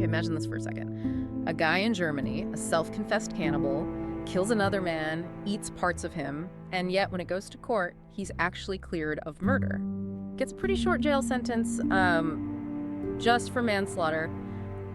imagine this for a second. A guy in Germany, a self-confessed cannibal, kills another man, eats parts of him, and yet when it goes to court, he's actually cleared of murder. Gets a pretty short jail sentence, just for manslaughter.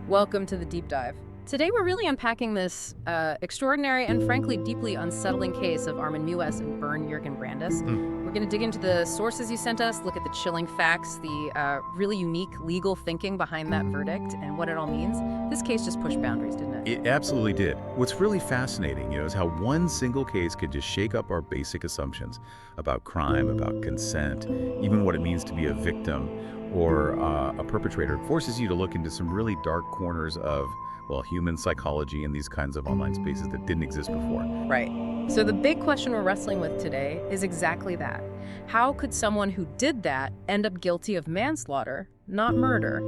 Welcome to the deep dive. Today we're really unpacking this extraordinary and frankly deeply unsettling case of Armin Meiwes and Bernd Brandes. We're going to dig into the sources you sent us, look at the chilling facts, the really unique legal thinking behind that verdict, and what it all means. This case just pushed boundaries, didn't it? It absolutely did. What's really fascinating, is how one single case could just shake up our basic assumptions about crime, about consent, even what it means to be a victim or a perpetrator. It forces you to look into some really dark corners of, well, human psychology in these kinds of online spaces that didn't exist before. Right. So the big question we're wrestling with today is exactly that. How could someone who did that end up guilty of manslaughter, not murder?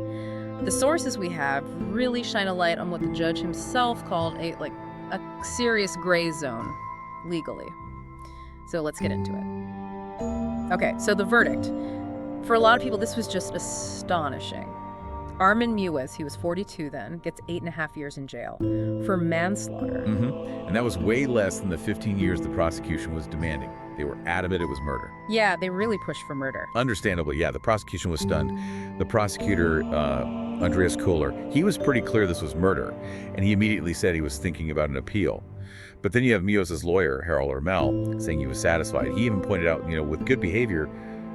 The sources we have really shine a light on what the judge himself called a serious gray zone legally. So let's get into it. Okay, so the verdict. For a lot of people, this was just astonishing. Armin Meiwes, he was 42 then, gets 8.5 years in jail for manslaughter. And that was way less than the 15 years the prosecution was demanding. They were adamant it was murder. Yeah, they really pushed for murder. Understandably, yeah, the prosecution was stunned. The prosecutor, Andreas Kohler, he was pretty clear this was murder, and he immediately said he was thinking about an appeal. But then you have Meiwes' lawyer, Harold Ermel, saying he was satisfied. He even pointed out, with good behavior,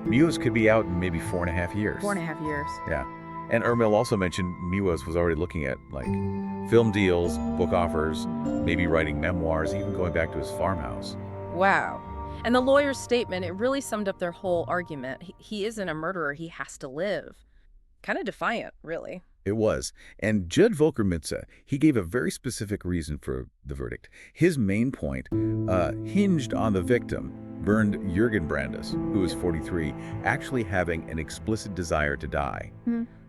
Meiwes could be out in maybe 4.5 years. 4.5 years. Yeah. And Ermel also mentioned Meiwes was already looking at, film deals, book offers, maybe writing memoirs, even going back to his farmhouse. Wow. And the lawyer's statement, it really summed up their whole argument. He isn't a murderer, he has to live. Kind of defiant, really. It was. And Judge Volker Mitze, he gave a very specific reason for the verdict. His main point hinged on the victim, Bernd Brandes, who was 43, actually having an explicit desire to die.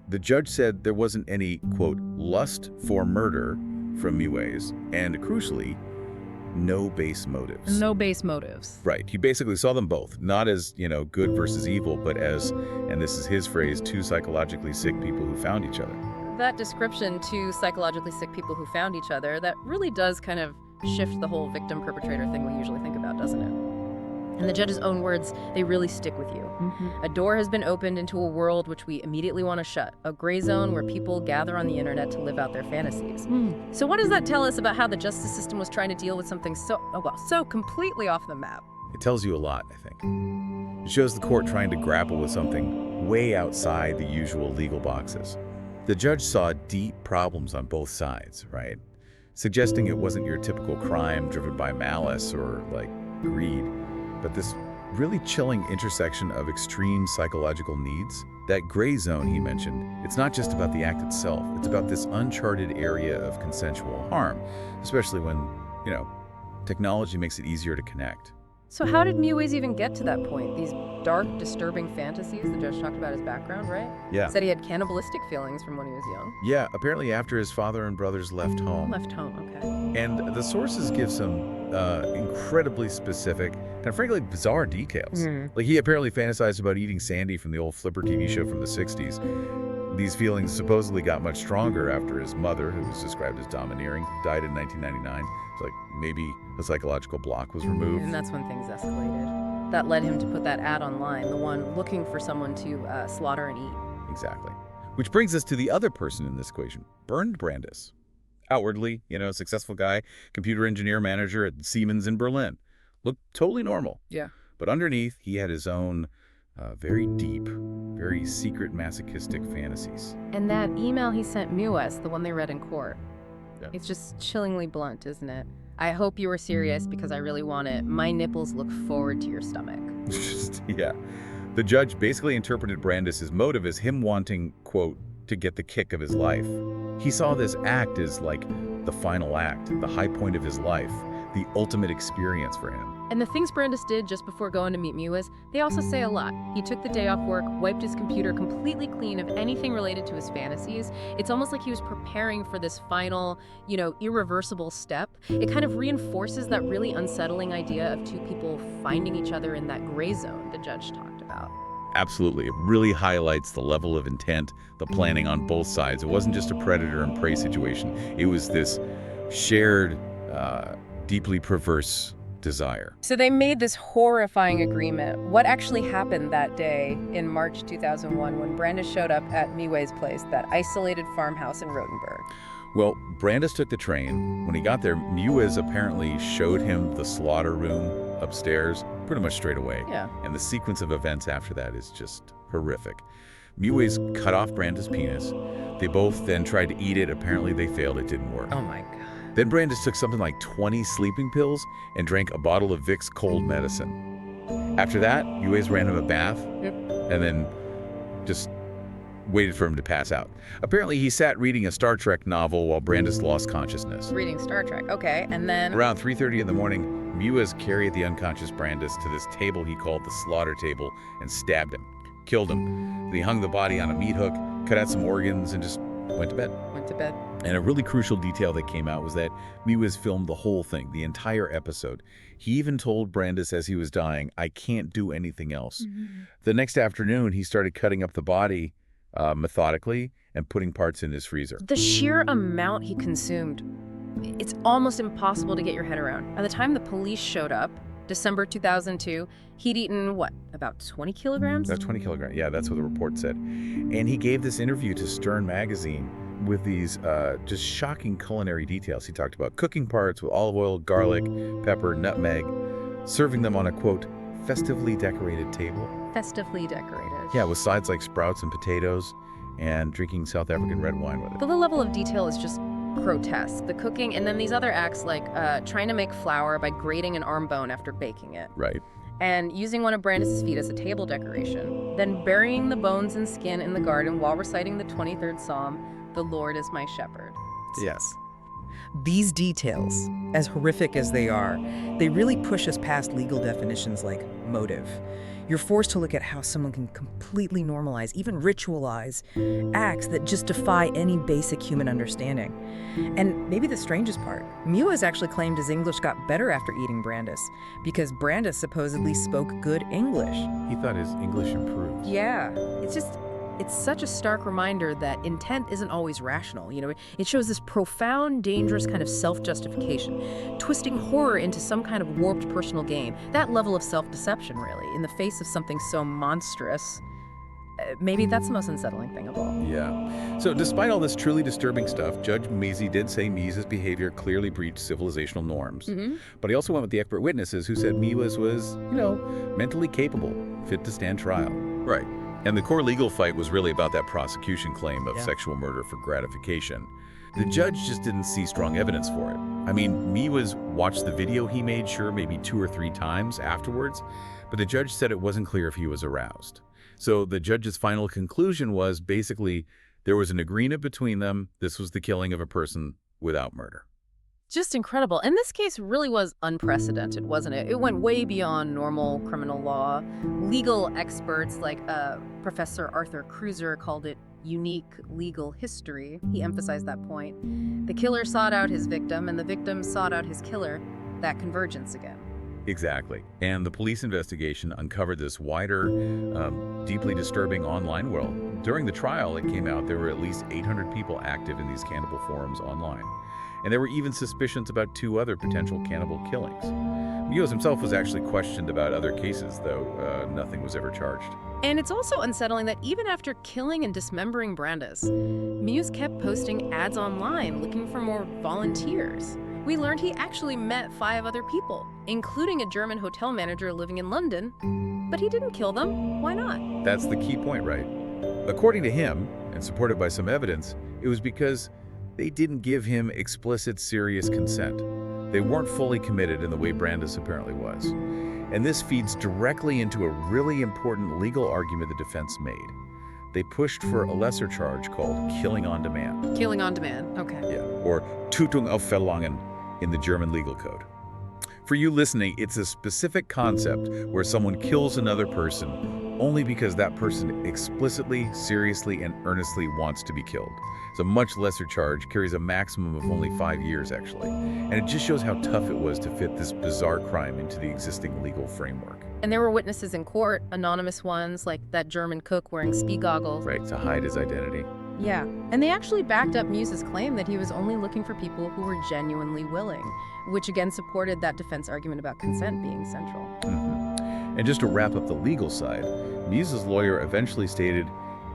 The judge said there wasn't any, quote, lust for murder from Meiwes, and crucially, no base motives. No base motives. Right. He basically saw them both, not as, good versus evil, but as, and this is his phrase, two psychologically sick people who found each other. That description, two psychologically sick people who found each other, that really does kind of shift the whole victim-perpetrator thing we usually think about, doesn't it? And the judge's own words, they really stick with you. A door has been opened into a world which we immediately want to shut, a gray zone where people gather on the internet to live out their fantasies. So what does that tell us about how the justice system was trying to deal with something so completely off the map? It tells you a lot, I think. It shows the court trying to grapple with something way outside the usual legal boxes. The judge saw deep problems on both sides, right? Suggesting it wasn't your typical crime driven by malice or, greed, but this really chilling intersection of extreme psychological needs. That gray zone he mentioned, it's not just about the act itself, it's about this uncharted area of consensual harm, especially when, technology makes it easier to connect. So how did Meiwes even get to that point? These dark, disturbing fantasies, the judge talked about his background, right? Yeah. Said he had cannibalistic feelings from when he was young. Yeah, apparently after his father and brothers left home. Okay. And the sources give some incredibly specific and frankly bizarre details. He apparently fantasized about eating Sandy from the old Flipper TV show from the 60s. These feelings supposedly got much stronger after his mother, who was described as domineering, died in 1999. It's maybe a psychological block was removed. And that's when things escalated. That led him to put that ad online, the one looking for someone to slaughter and eat. Exactly. Which brings us to the other person in this equation, Bernd Brandes. Outwardly, a successful guy, computer engineer manager at Siemens in Berlin. Looked totally normal. Yeah. But underneath, he had his own very deep, very secret masochistic fantasies. And that email he sent Meiwes, the one they read in court, Yeah. It's just chillingly blunt, isn't it? I hope you were serious because I really want it. My nipples look forward to your stomach. Yeah. The judge basically interpreted Brandes' motive as him wanting, quote, to get the kick of his life. He saw this act as the final act, the high point of his life, the ultimate experience for him. And the things Brandes did just before going to meet Meiwes, they also say a lot. He took the day off work, wiped his computer completely clean of anything related to his fantasies. It's almost like he was preparing for this final, irreversible step. It kind of reinforces that really unsettling idea of two people finding each other in that gray zone the judge talked about. Absolutely. It really highlights the level of intent, the planning on both sides. It wasn't just a predator and prey situation. It was this shared, deeply perverse desire. So they made this horrifying agreement. What actually happened that day in March 2001 when Brandes showed up at Meiwes' place, that isolated farmhouse in Rothenburg? Well, Brandes took the train. When he got there, Meiwes apparently showed him the slaughter room upstairs pretty much straight away. Yeah. And the sequence of events after that is just horrific. Meiwes cut off Brandes' penis. They both then tried to eat it. Apparently they failed. It didn't work. Oh my God. Then Brandes took something like 20 sleeping pills and drank a bottle of Vicks cold medicine. After that, Meiwes ran him a bath and then just waited for him to pass out. Apparently, he sat reading a Star Trek novel while Brandes lost consciousness. Reading Star Trek, okay, and then? Around 3:30 in the morning, Meiwes carried the unconscious Brandes to this table he called the slaughter table and stabbed him, killed him. Then he hung the body on a meat hook, cut out some organs, and just went to bed. Went to bed. And a really crucial detail that came out was that Meiwes filmed the whole thing, the entire episode. He even told Brandes as he was dying, "I can't do anything else." The next afternoon, he started cutting up the body methodically and putting parts in his freezer. The sheer amount he consumed, it's almost impossible to get your head around. By the time the police showed up, December 2002, he'd eaten, what, about 20 kilograms? That's 20 kilograms. Yeah, that's what the report said. And he gave this interview to Stern magazine with these just shocking culinary details. He talked about cooking parts with olive oil, garlic, pepper, nutmeg, serving them on a, quote, festively decorated table. Festively decorated. Yeah, with sides like sprouts and potatoes, and drinking South African red wine with it. The level of detail is just grotesque. The cooking, and then these other acts like trying to make flour by grating an arm bone after baking it. Right. And using one of Brandes' feet as a table decoration. Then burying the bones and skin in the garden while reciting the 23rd Psalm, "The Lord is my shepherd." Yes. These details, as horrific as they are, they really push us past legal definitions like motive. You're forced to look at how someone can completely normalize, even ritualize, acts that just defy any basic human understanding. And maybe the strangest part, Meiwes actually claimed his English got better after eating Brandes, because Brandes supposedly spoke good English. He thought his English improved. Yeah, it's such a stark reminder that intent isn't always rational. You know, it shows this profound, dangerous kind of self-justification, twisting horror into some kind of warped personal gain. That level of self-deception, really, in the face of something so monstrous. Maybe that's the most unsettling thing of all. Yeah. So despite all this truly disturbing stuff, Judge Meiwes did say Meiwes' behavior clearly breached civilizational norms. But he also went with the expert witnesses who said Meiwes was, mentally capable, fit to stand trial. Right. And the core legal fight was really about that prosecution claim of sexual murder for gratification. The judge just didn't see strong evidence for it. I mean, Meiwes watched the video he made, sure, maybe 2 or 3 times afterwards, but the judge said it wasn't clear if he was aroused. So the judge's final conclusion was basically there was an agreement between them. This was the killing of a person without murder. Just incredible. And this case really was unprecedented, wasn't it? It went way beyond normal criminal law. Legal experts like Professor Arthur Kreuzer called it unique legal history. He emphasized that point. The killer sought out his victim, and the victim sought out his killer. That convergence again. Exactly. And the police investigation uncovered this wider, deeply disturbing online world. During the trial, it came out there were at least 800 people active in these cannibal forums online. And there were even suspicions about 2 other potential cannibal killings. Meiwes himself was actually questioned about other cases, though nothing was ever charged. And it's also unsettling that even after killing and dismembering Brandes, Meiwes kept posting ads online looking for more volunteers. We learned he actually met 5 other people, including a German hotel manager living in London, but he didn't kill them. Why not? That's the key point, right? According to him, and supported by some evidence, it was because they didn't give him explicit, serious consent. They weren't fully committed in the way Brandes apparently was. And this feeds directly into a really important legal argument the defense made. They pushed for a lesser charge called killing on demand. Killing on demand, okay. Yeah, or Tötung auf Verlangen in the German legal code. For you listening, it's a specific concept where someone kills another person only because that person explicitly, seriously, and earnestly wants to be killed. It's a much lesser charge, carries a maximum of only 5 years, actually. And it just shows how tough it was to fit this bizarre crime into the existing legal framework. And there were witnesses in court, anonymous ones, like that German cook wearing speed goggles. Right, to hide his identity. Yeah, and they actually backed up Meiwes' claim that he was only looking for people who were genuinely willing, which again supported that defense argument about consent being central. And just to wrap up the legal side, Meiwes' lawyer eventually stated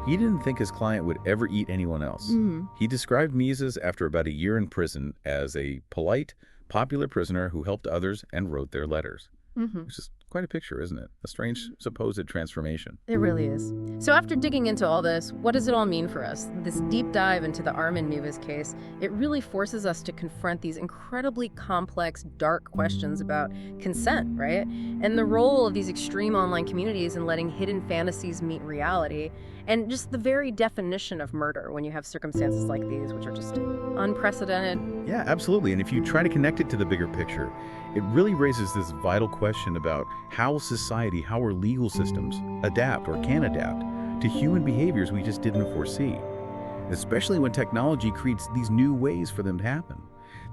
he didn't think his client would ever eat anyone else. He described Meiwes after about a year in prison as a polite, popular prisoner who helped others and wrote their letters. Which is quite a picture, isn't it? A strange supposed transformation. It really is. So after digging into all this, what does it all mean for us? This deep dive into the Armin Meiwes case, it really forces us to confront these incredibly complex, dark questions about consent, right? And the role of these extreme online communities in letting hidden fantasies meet reality, and just the very definition of murder when you have circumstances like these, which are just unprecedented. Yeah, absolutely. And if you try to connect it to the bigger picture, it really raises this vital question about how society, how our legal systems adapt or can adapt to human behaviors we just didn't foresee, especially when technology creates these new ways for them to happen.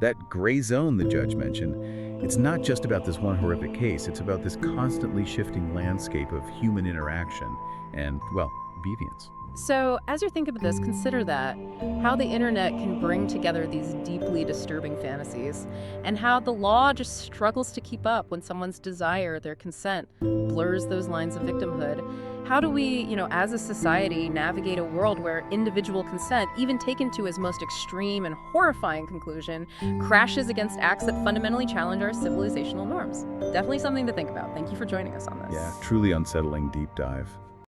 That gray zone the judge mentioned, it's not just about this one horrific case, it's about this constantly shifting landscape of human interaction and, well, deviance. So, as you're thinking about this, consider that, how the internet can bring together these deeply disturbing fantasies, and how the law just struggles to keep up when someone's desire, their consent, blurs those lines of victimhood. How do we, as a society, navigate a world where individual consent, even taken to its most extreme and horrifying conclusion, crashes against acts that fundamentally challenge our civilizational norms? Definitely something to think about. Thank you for joining us on this. Yeah, truly unsettling deep dive.